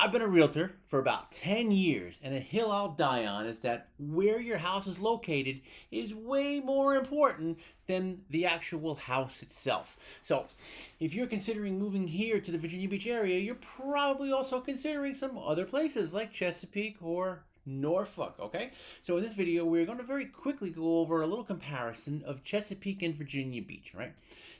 I've been a realtor for about 10 years, and a hill I'll die on is that where your house is located is way more important than the actual house itself. So, if you're considering moving here to the Virginia Beach area, you're probably also considering some other places like Chesapeake or Norfolk, okay? So in this video, we're going to very quickly go over a little comparison of Chesapeake and Virginia Beach, right?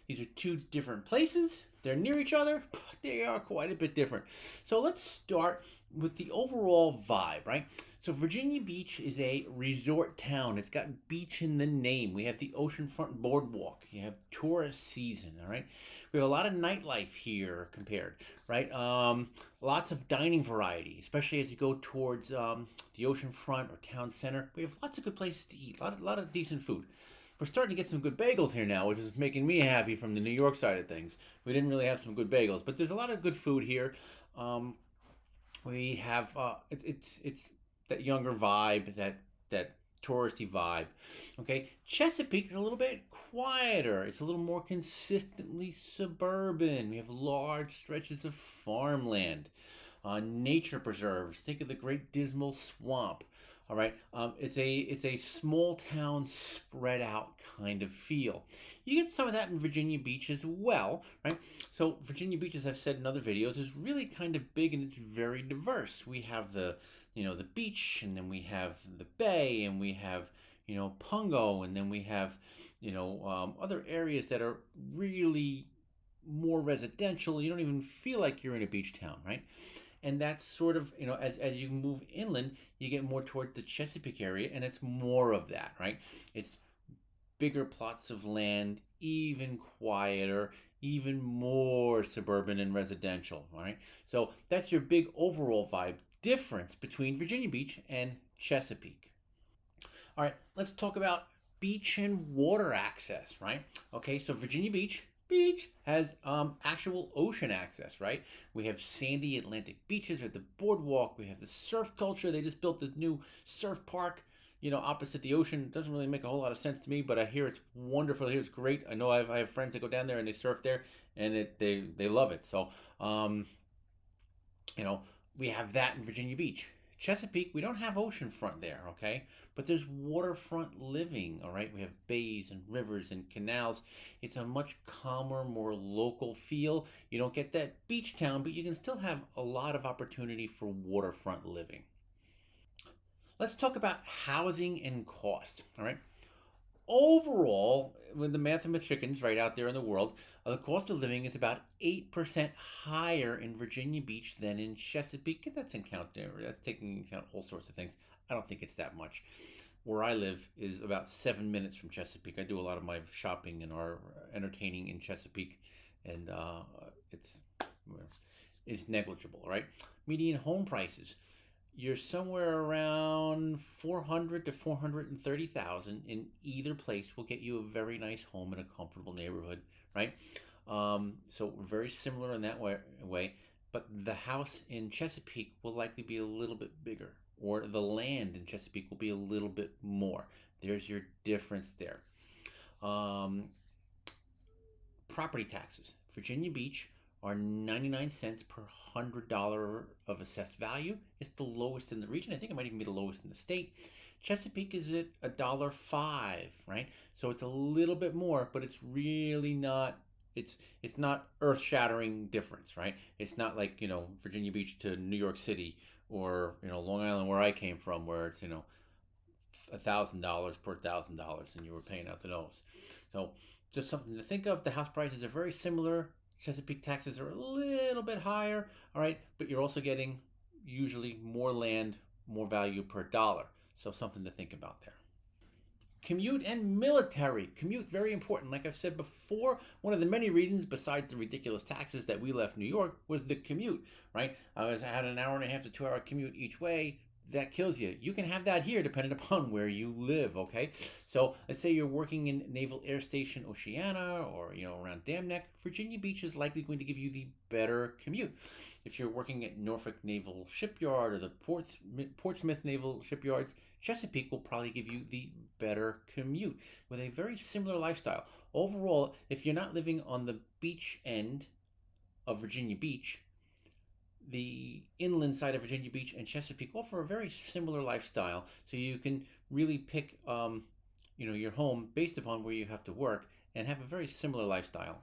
These are two different places. They're near each other, but they are quite a bit different. So let's start with the overall vibe, right? So Virginia Beach is a resort town. It's got beach in the name. We have the oceanfront boardwalk. You have tourist season, all right? We have a lot of nightlife here compared, right? Lots of dining variety, especially as you go towards the oceanfront or town center. We have lots of good places to eat, a lot of decent food. We're starting to get some good bagels here now, which is making me happy from the New York side of things. We didn't really have some good bagels, but there's a lot of good food here. We have it's that younger vibe, that touristy vibe. Okay, Chesapeake is a little bit quieter. It's a little more consistently suburban. We have large stretches of farmland, nature preserves. Think of the Great Dismal Swamp. All right, it's a small town spread out kind of feel. You get some of that in Virginia Beach as well, right? So Virginia Beach, as I've said in other videos, is really kind of big and it's very diverse. We have the beach, and then we have the bay, and we have Pungo, and then we have other areas that are really more residential. You don't even feel like you're in a beach town, right? And that's sort of, as you move inland, you get more toward the Chesapeake area, and it's more of that, right? It's bigger plots of land, even quieter, even more suburban and residential, right? So that's your big overall vibe difference between Virginia Beach and Chesapeake. All right, let's talk about beach and water access, right? Okay, so Virginia Beach has actual ocean access, right? We have sandy Atlantic beaches, we have the boardwalk, we have the surf culture. They just built this new surf park, opposite the ocean. It doesn't really make a whole lot of sense to me, but I hear it's wonderful. I hear it's great. I know I have friends that go down there and they surf there, and they love it. So, we have that in Virginia Beach. Chesapeake, we don't have oceanfront there, okay? But there's waterfront living, all right? We have bays and rivers and canals. It's a much calmer, more local feel. You don't get that beach town, but you can still have a lot of opportunity for waterfront living. Let's talk about housing and cost, all right? Overall, with the mathematicians right out there in the world, the cost of living is about 8% higher in Virginia Beach than in Chesapeake. And that's taking into account all sorts of things. I don't think it's that much. Where I live is about 7 minutes from Chesapeake. I do a lot of my shopping and our entertaining in Chesapeake, and it's negligible, right? Median home prices, you're somewhere around 400 to 430,000 in either place will get you a very nice home in a comfortable neighborhood, right? So very similar in that way, but the house in Chesapeake will likely be a little bit bigger, or the land in Chesapeake will be a little bit more. There's your difference there. Property taxes. Virginia Beach are 99 cents per $100 of assessed value. It's the lowest in the region. I think it might even be the lowest in the state. Chesapeake is at $1.05, right? So it's a little bit more, but it's really not. It's not earth-shattering difference, right? It's not like Virginia Beach to New York City, or Long Island where I came from, where it's $1,000 per $1,000, and you were paying out the nose. So just something to think of. The house prices are very similar. Chesapeake taxes are a little bit higher, all right, but you're also getting usually more land, more value per dollar. So something to think about there. Commute and military. Commute, very important. Like I've said before, one of the many reasons besides the ridiculous taxes that we left New York was the commute, right? I had an hour and a half to 2 hour commute each way. That kills you. You can have that here depending upon where you live, okay? So let's say you're working in Naval Air Station Oceana, or around Dam Neck. Virginia Beach is likely going to give you the better commute. If you're working at Norfolk Naval Shipyard or the Portsmouth Naval Shipyards, Chesapeake will probably give you the better commute with a very similar lifestyle. Overall, if you're not living on the beach end of Virginia Beach, the inland side of Virginia Beach and Chesapeake offer a very similar lifestyle. So you can really pick, your home based upon where you have to work and have a very similar lifestyle.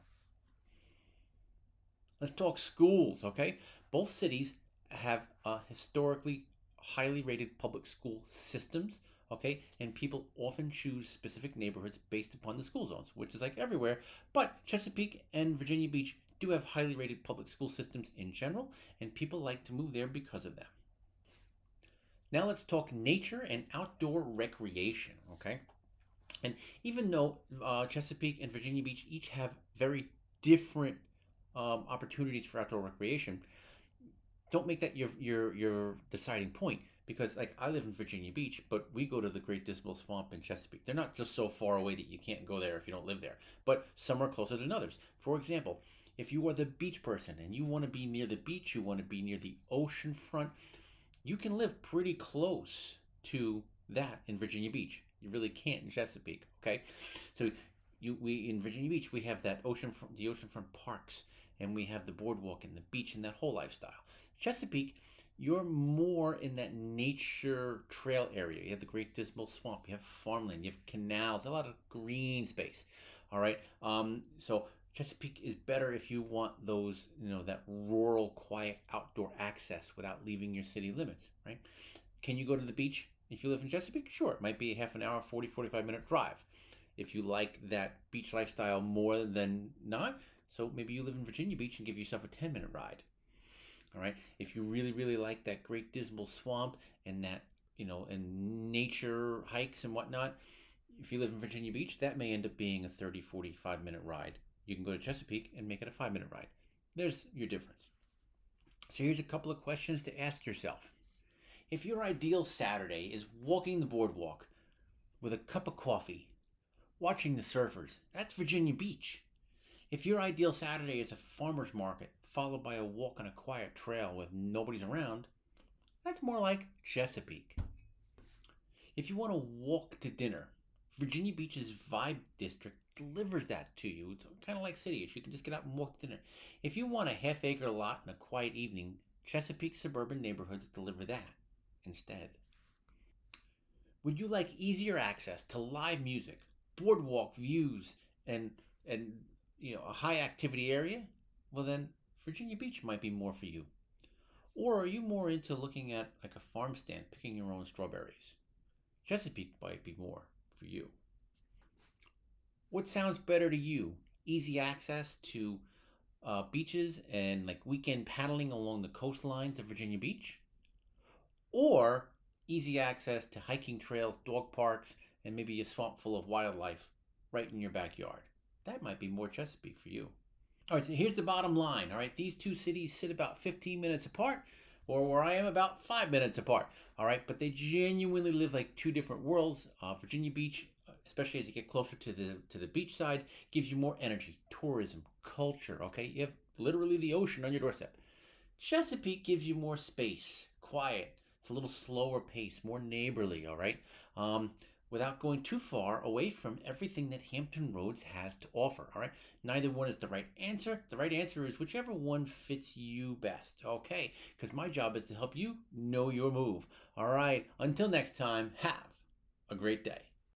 Let's talk schools, okay? Both cities have historically highly rated public school systems, okay? And people often choose specific neighborhoods based upon the school zones, which is like everywhere. But Chesapeake and Virginia Beach do have highly rated public school systems in general, and people like to move there because of them. Now let's talk nature and outdoor recreation, okay? And even though Chesapeake and Virginia Beach each have very different opportunities for outdoor recreation, don't make that your deciding point, because like I live in Virginia Beach, but we go to the Great Dismal Swamp in Chesapeake. They're not just so far away that you can't go there if you don't live there, but some are closer than others. For example, if you are the beach person and you want to be near the beach, you want to be near the ocean front, you can live pretty close to that in Virginia Beach. You really can't in Chesapeake. Okay, so we in Virginia Beach we have that the oceanfront parks, and we have the boardwalk and the beach and that whole lifestyle. Chesapeake, you're more in that nature trail area. You have the Great Dismal Swamp, you have farmland, you have canals, a lot of green space. All right, so Chesapeake is better if you want those, that rural, quiet, outdoor access without leaving your city limits, right? Can you go to the beach if you live in Chesapeake? Sure, it might be a half an hour, 45-minute drive. If you like that beach lifestyle more than not, so maybe you live in Virginia Beach and give yourself a 10-minute ride. All right. If you really, really like that Great Dismal Swamp and that, and nature hikes and whatnot, if you live in Virginia Beach, that may end up being a 45-minute ride. You can go to Chesapeake and make it a 5-minute ride. There's your difference. So here's a couple of questions to ask yourself. If your ideal Saturday is walking the boardwalk with a cup of coffee, watching the surfers, that's Virginia Beach. If your ideal Saturday is a farmer's market followed by a walk on a quiet trail with nobody's around, that's more like Chesapeake. If you want to walk to dinner, Virginia Beach's Vibe District delivers that to you. It's kind of like City-ish. You can just get out and walk to dinner. If you want a half-acre lot and a quiet evening, Chesapeake suburban neighborhoods deliver that instead. Would you like easier access to live music, boardwalk views, and a high activity area? Well then, Virginia Beach might be more for you. Or are you more into looking at like a farm stand picking your own strawberries? Chesapeake might be more for you. What sounds better to you? Easy access to beaches and like weekend paddling along the coastlines of Virginia Beach? Or easy access to hiking trails, dog parks, and maybe a swamp full of wildlife right in your backyard? That might be more Chesapeake for you. All right, so here's the bottom line. All right, these two cities sit about 15 minutes apart, or where I am about 5 minutes apart. All right, but they genuinely live like two different worlds. Virginia Beach, especially as you get closer to the beach side, gives you more energy, tourism, culture. Okay, you have literally the ocean on your doorstep. Chesapeake gives you more space, quiet. It's a little slower pace, more neighborly. All right. Without going too far away from everything that Hampton Roads has to offer. All right, neither one is the right answer. The right answer is whichever one fits you best. Okay, because my job is to help you know your move. All right, until next time, have a great day.